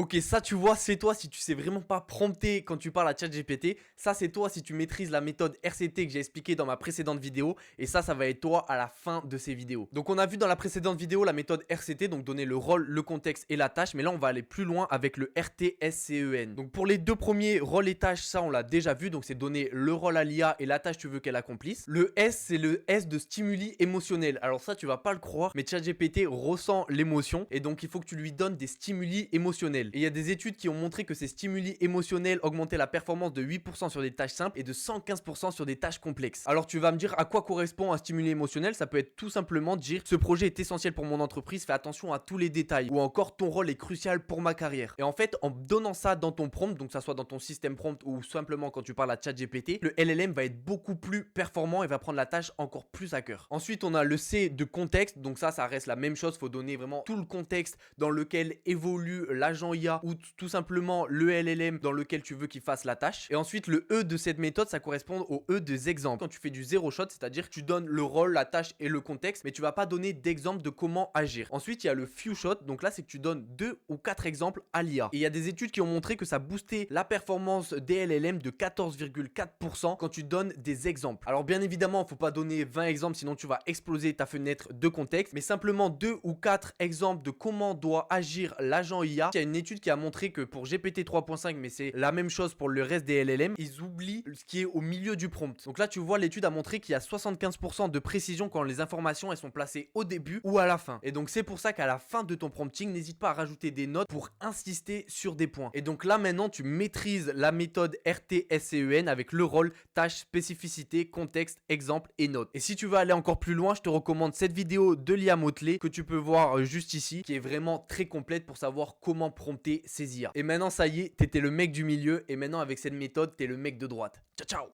Ok, ça tu vois, c'est toi si tu sais vraiment pas prompter quand tu parles à ChatGPT. Ça c'est toi si tu maîtrises la méthode RCT que j'ai expliqué dans ma précédente vidéo. Et ça va être toi à la fin de ces vidéos. Donc on a vu dans la précédente vidéo la méthode RCT, donc donner le rôle, le contexte et la tâche. Mais là on va aller plus loin avec le RTSCEN. Donc pour les deux premiers rôles et tâches, ça on l'a déjà vu. Donc c'est donner le rôle à l'IA et la tâche tu veux qu'elle accomplisse. Le S, c'est le S de stimuli émotionnel. Alors ça tu vas pas le croire, mais ChatGPT ressent l'émotion. Et donc il faut que tu lui donnes des stimuli émotionnels. Et il y a des études qui ont montré que ces stimuli émotionnels augmentaient la performance de 8% sur des tâches simples et de 115% sur des tâches complexes. Alors tu vas me dire à quoi correspond un stimuli émotionnel. Ça peut être tout simplement dire ce projet est essentiel pour mon entreprise, fais attention à tous les détails, ou encore ton rôle est crucial pour ma carrière. Et en fait en donnant ça dans ton prompt, donc ça soit dans ton système prompt ou simplement quand tu parles à ChatGPT, le LLM va être beaucoup plus performant et va prendre la tâche encore plus à cœur. Ensuite on a le C de contexte, donc ça reste la même chose, faut donner vraiment tout le contexte dans lequel évolue l'agent IA ou tout simplement le LLM dans lequel tu veux qu'il fasse la tâche. Et ensuite le E de cette méthode, ça correspond au E des exemples. Quand tu fais du zéro shot, c'est-à-dire que tu donnes le rôle, la tâche et le contexte, mais tu vas pas donner d'exemple de comment agir. Ensuite il y a le few shot, donc là c'est que tu donnes 2 ou 4 exemples à l'IA. Et il y a des études qui ont montré que ça boostait la performance des LLM de 14,4% quand tu donnes des exemples. Alors bien évidemment faut pas donner 20 exemples sinon tu vas exploser ta fenêtre de contexte, mais simplement 2 ou 4 exemples de comment doit agir l'agent IA. Il y a une étude qui a montré que pour GPT 3.5, mais c'est la même chose pour le reste des LLM, ils oublient ce qui est au milieu du prompt. Donc là tu vois, l'étude a montré qu'il y a 75% de précision quand les informations elles sont placées au début ou à la fin. Et donc c'est pour ça qu'à la fin de ton prompting, n'hésite pas à rajouter des notes pour insister sur des points. Et donc là maintenant tu maîtrises la méthode RTSCEN avec le rôle, tâche, spécificité, contexte, exemple et notes. Et si tu veux aller encore plus loin, je te recommande cette vidéo de l'IA Motley que tu peux voir juste ici, qui est vraiment très complète pour savoir comment prompter ces IA. Et maintenant ça y est, t'étais le mec du milieu et maintenant avec cette méthode, t'es le mec de droite. Ciao ciao.